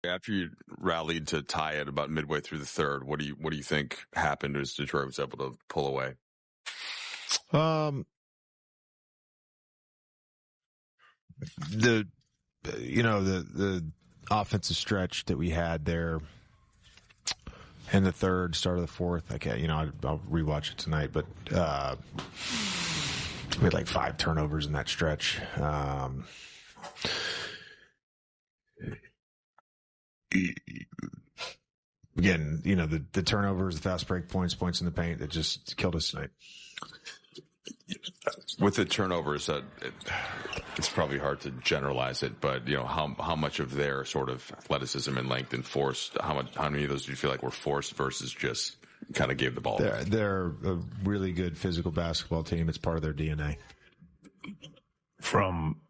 After you rallied to tie it about midway through the third, what do you think happened as Detroit was able to pull away? The offensive stretch that we had there in the third, start of the fourth. I'll rewatch it tonight, but we had like 5 turnovers in that stretch. Again, the turnovers, the fast break points in the paint that just killed us tonight. With the turnovers, it's probably hard to generalize it, but how much of their sort of athleticism and length and force, how many of those do you feel like were forced versus just kind of gave the ball? They're a really good physical basketball team. It's part of their DNA. From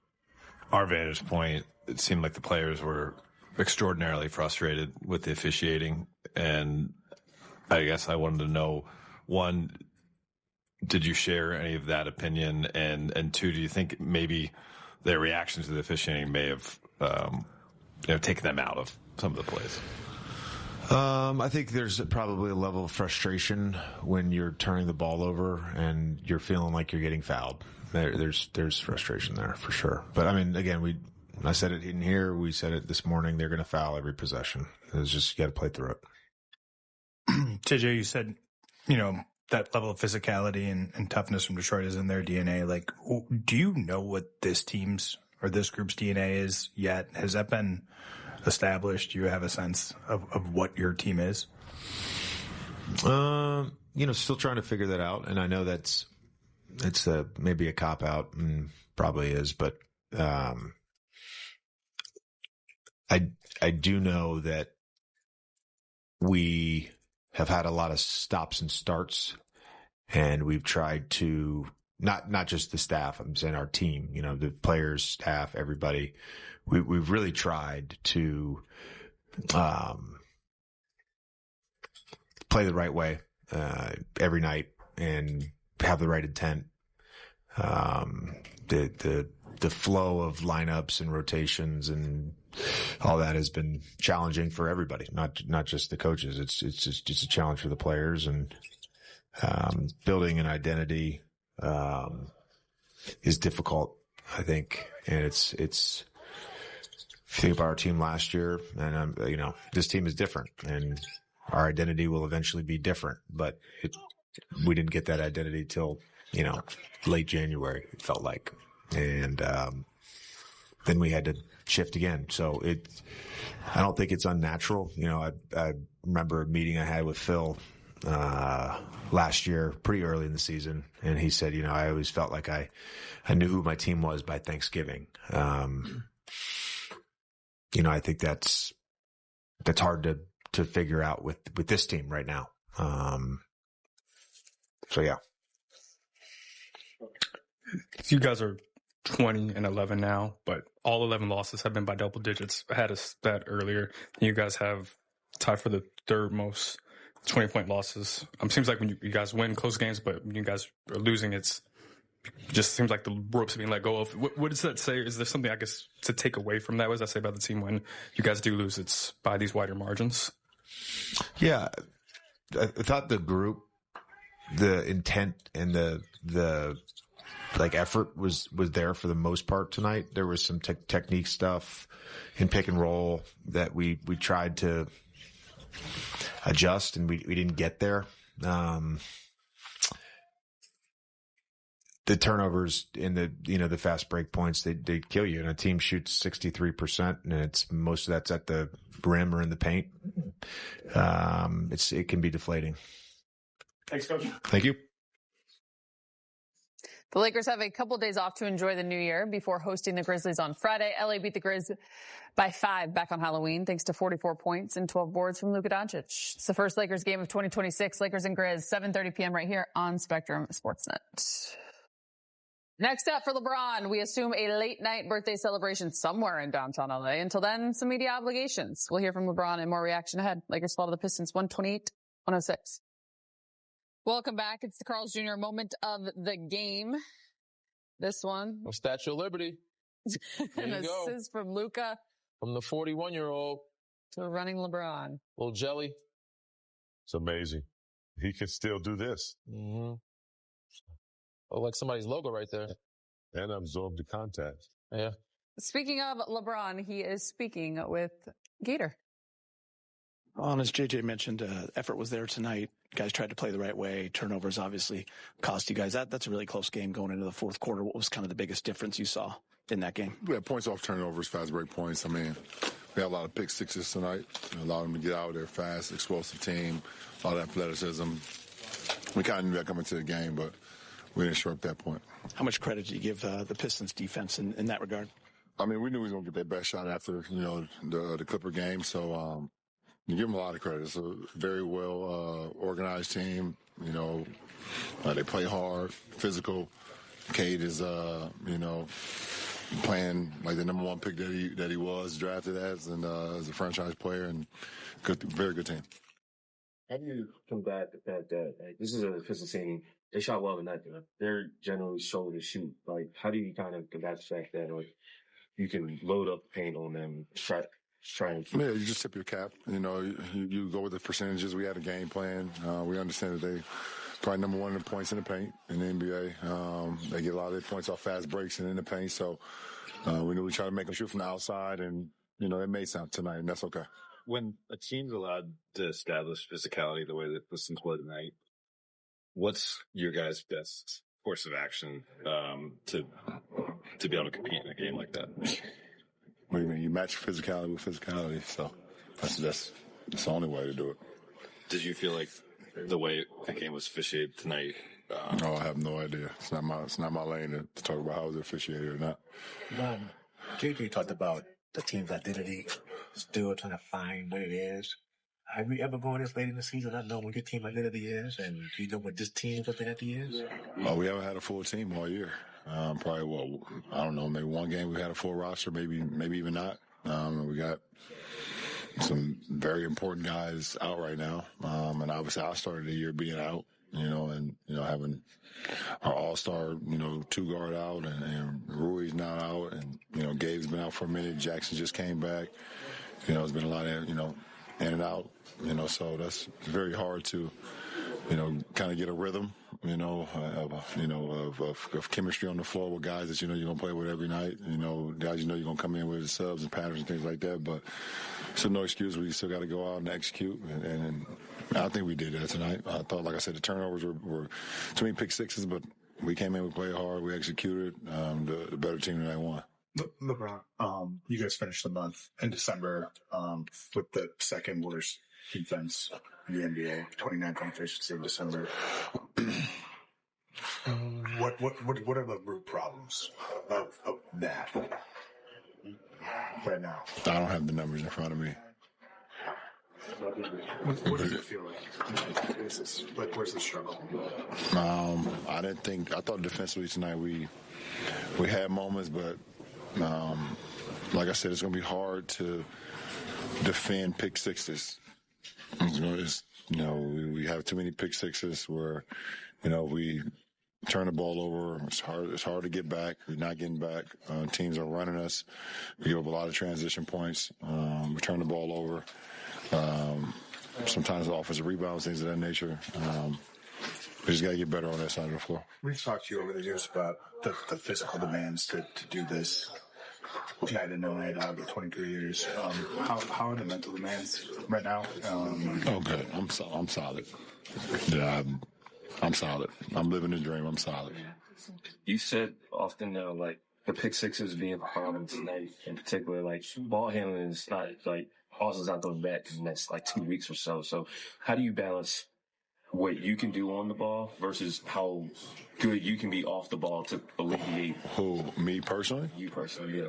our vantage point, it seemed like the players were extraordinarily frustrated with the officiating, and I guess I wanted to know, one, did you share any of that opinion? And two, do you think maybe their reaction to the officiating may have taken them out of some of the plays? I think there's probably a level of frustration when you're turning the ball over and you're feeling like you're getting fouled. There's frustration there for sure. But I mean, again, I said it in here. We said it this morning. They're going to foul every possession. It's just, you got to play through it. JJ, you said, that level of physicality and toughness from Detroit is in their DNA. Like, do you know what this team's or this group's DNA is yet? Has that been established? Do you have a sense of what your team is? Still trying to figure that out. And I know it's maybe a cop out, and probably is, but I do know that we have had a lot of stops and starts, and we've tried to not just the staff. I'm saying our team, the players, staff, everybody. We've really tried to play the right way every night and have the right intent. The flow of lineups and rotations and all that has been challenging for everybody, not just the coaches. It's a challenge for the players, and building an identity is difficult, I think. And it's if you think about our team last year, and this team is different, and our identity will eventually be different. But we didn't get that identity till late January, it felt like. And then we had to shift again. So I don't think it's unnatural. I remember a meeting I had with Phil last year, pretty early in the season, and he said, I always felt like I knew who my team was by Thanksgiving. I think that's hard to figure out with this team right now. So yeah. You guys are 20-11 now, but all 11 losses have been by double digits. I had a stat earlier. You guys have tied for the third most 20-point losses. Seems like when you guys win close games, but when you guys are losing, it just seems like the ropes are being let go of. What does that say? Is there something, I guess, to take away from that? What does that say about the team when you guys do lose? It's by these wider margins. Yeah, I thought the group, the intent and the effort was there for the most part tonight. There was some technique stuff in pick and roll that we tried to adjust, and we didn't get there. The turnovers in the fast break points, they kill you. And a team shoots 63%, and most of that's at the rim or in the paint. It can be deflating. Thanks, Coach. Thank you. The Lakers have a couple days off to enjoy the new year before hosting the Grizzlies on Friday. LA beat the Grizz by 5 back on Halloween, thanks to 44 points and 12 boards from Luka Dončić. It's the first Lakers game of 2026. Lakers and Grizz, 7:30 p.m. right here on Spectrum Sportsnet. Next up for LeBron, we assume a late night birthday celebration somewhere in downtown LA. Until then, some media obligations. We'll hear from LeBron and more reaction ahead. Lakers fall to the Pistons 128-106. Welcome back. It's the Carl's Jr. moment of the game. This one. Statue of Liberty. An assist from Luka. From the 41-year-old. to a running LeBron. Little jelly. It's amazing. He can still do this. Mm-hmm. Oh, like somebody's logo right there. And absorb the contact. Yeah. Speaking of LeBron, he is speaking with Gator. Well, as JJ mentioned, effort was there tonight. Guys tried to play the right way. Turnovers obviously cost you guys. That's a really close game going into the fourth quarter. What was kind of the biggest difference you saw in that game? We had points off turnovers, fast break points. I mean, we had a lot of pick sixes tonight. Allowed them to get out there fast, explosive team, a lot of athleticism. We kind of knew that coming to the game, but we didn't show up that point. How much credit do you give the Pistons defense in that regard? I mean, we knew we was going to get their best shot after, the Clipper game. So, you give them a lot of credit. It's a very well organized team. They play hard, physical. Cade is, playing like the number one pick that he was drafted as, and as a franchise player, and very good team. How do you combat the fact that this is a Pistons team? They shot well tonight. They're generally slow to shoot. Like, how do you kind of combat the fact that you can load up the paint on them, try and keep... Yeah, you just tip your cap. You go with the percentages. We had a game plan. We understand that they probably number one in the points in the paint in the NBA. They get a lot of their points off fast breaks and in the paint. So we knew we tried to make them shoot from the outside, and it made sense tonight, and that's okay. When a team's allowed to establish physicality the way that the Pistons play tonight, what's your guys' best course of action to be able to compete in a game like that? What do you mean? You match physicality with physicality, so that's the only way to do it. Did you feel like the way the game was officiated tonight? No, I have no idea. It's not my lane to talk about how it was officiated or not. JJ talked about the team's identity, still trying to find what it is. Have you ever gone this late in the season not knowing what your team identity is, and do you know what this team's identity is? We haven't had a full team all year. Probably, I don't know, maybe one game we had a full roster, maybe even not. We got some very important guys out right now. And obviously I started the year being out, and having our all-star, two guard out, and Rui's now out, and, Gabe's been out for a minute. Jaxson just came back. It's been a lot of, in and out, so that's very hard to, kind of get a rhythm, of chemistry on the floor with guys that you're going to play with every night. Guys you're going to come in with the subs and patterns and things like that. But it's no excuse. We still got to go out and execute. And I think we did that tonight. I thought, like I said, the turnovers were too many pick sixes, but we came in, we played hard, we executed. The better team tonight won. LeBron, you guys finished the month in December with the second worst defense in the NBA, 29th on efficiency in December. What are the root problems of that right now? I don't have the numbers in front of me. What does it feel like? Where's the struggle? I thought defensively tonight we had moments, but like I said, it's going to be hard to defend pick sixes. We have too many pick sixes where, we turn the ball over. It's hard to get back. We're not getting back. Teams are running us. We give up a lot of transition points. We turn the ball over. Sometimes offensive rebounds, things of that nature. We just got to get better on that side of the floor. We've talked to you over the years about the physical demands to do this. Night in, night out, 23 years. How are the mental demands right now? Good. I'm solid. Yeah, I'm solid. I'm living the dream. I'm solid. You said often, though, the pick sixes being a problem tonight in particular, ball handling is not, Austin's not going back in the next, 2 weeks or so. So how do you balance what you can do on the ball versus how good you can be off the ball to alleviate? Who, me personally? You personally, yeah.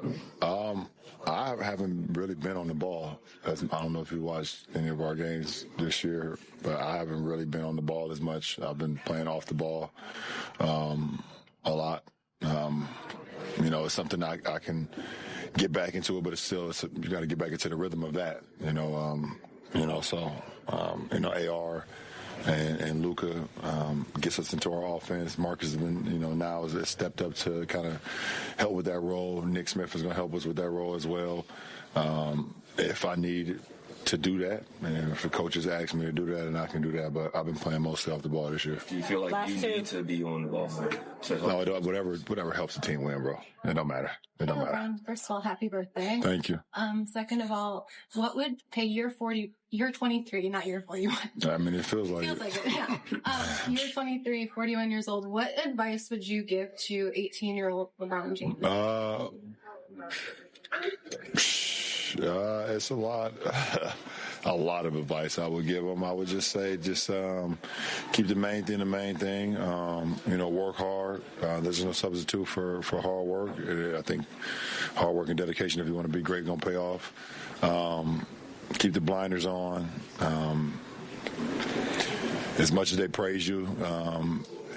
I haven't really been on the ball. I don't know if you watched any of our games this year, but I haven't really been on the ball as much. I've been playing off the ball a lot. It's something I can get back into it, but you got to get back into the rhythm of that. AR and Luka gets us into our offense. Marcus has been, now has stepped up to kind of help with that role. Nick Smith is going to help us with that role as well. If I need to do that. And if the coaches ask me to do that, and I can do that. But I've been playing mostly off the ball this year. Do you feel like you need to be on the ball more? No, whatever helps the team win, bro. It don't matter. It don't matter. LeBron, first of all, happy birthday. Thank you. Second of all, what would pay you're 23, not you're 41. I mean, it feels like it. Yeah. You're 23, 41 years old. What advice would you give to 18-year-old LeBron James? It's a lot of advice I would give him. I would just say, keep the main thing. Work hard. There's no substitute for hard work. I think hard work and dedication, if you want to be great, going to pay off. Keep the blinders on. As much as they praise you,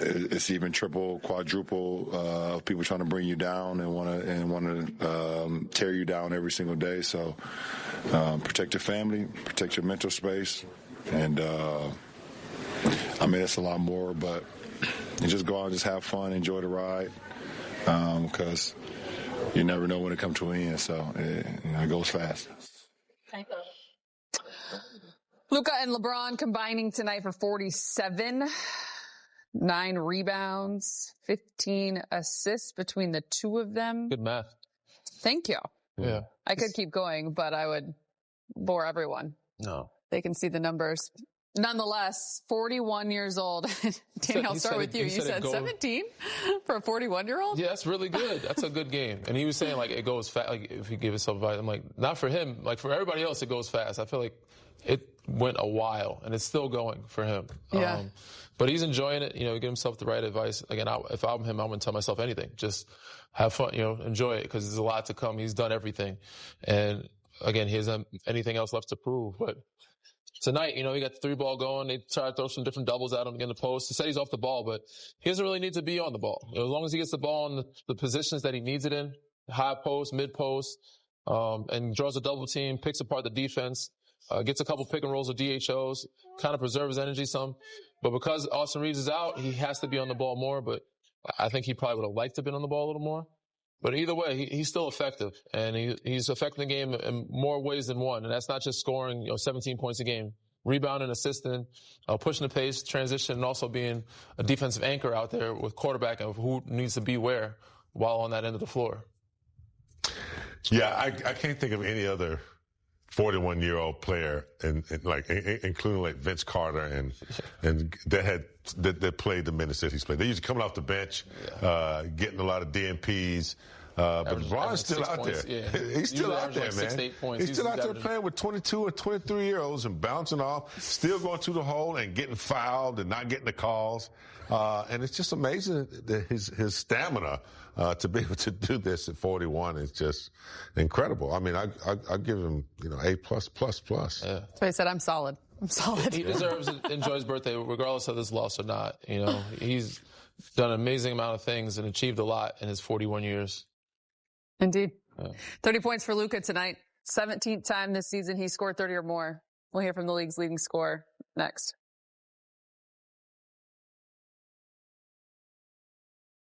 it's even triple, quadruple people trying to bring you down and want to tear you down every single day. So protect your family, protect your mental space, and it's a lot more. But you just go out and just have fun, enjoy the ride, because you never know when it comes to an end. So it goes fast. Thank you. Luka and LeBron combining tonight for 47. 9 rebounds, 15 assists between the two of them. Good math. Thank you. Yeah. I could keep going, but I would bore everyone. No. They can see the numbers. Nonetheless, 41 years old. Danny, I'll start with you. You said 17 for a 41-year-old? Yeah, that's really good. That's a good game. And he was saying, it goes fast. If he gave himself advice, I'm like, not for him. For everybody else, it goes fast. I feel like it went a while, and it's still going for him. Yeah. But he's enjoying it. Give himself the right advice. Again, if I'm him, I wouldn't tell myself anything. Just have fun, enjoy it, because there's a lot to come. He's done everything. And again, he hasn't anything else left to prove. But tonight, he got the 3-ball going. They try to throw some different doubles at him in the post. He said he's off the ball, but he doesn't really need to be on the ball. As long as he gets the ball in the positions that he needs it in, high post, mid post, and draws a double team, picks apart the defense, gets a couple pick and rolls or DHOs, kind of preserves energy some. But because Austin Reaves is out, he has to be on the ball more. But I think he probably would have liked to have been on the ball a little more. But either way, he's still effective, and he's affecting the game in more ways than one. And that's not just scoring 17 points a game. Rebounding, assisting, pushing the pace, transition, and also being a defensive anchor out there with quarterback of who needs to be where while on that end of the floor. Yeah, I can't think of any other 41-year-old player, including Vince Carter and that played the minutes that he's played. They usually coming off the bench, getting a lot of DNPs. But LeBron's still out there. Yeah. He's still out there, man. 6 to 8 points. He's still out there playing with 22 and 23-year-olds and bouncing off, still going through the hole and getting fouled and not getting the calls. And it's just amazing that his stamina to be able to do this at 41 is just incredible. I mean, I give him A+++. Yeah. So I said I'm solid. He deserves to enjoy his birthday regardless of this loss or not. He's done an amazing amount of things and achieved a lot in his 41 years. Indeed. Yeah. 30 points for Luka tonight. 17th time this season he scored 30 or more. We'll hear from the league's leading scorer next.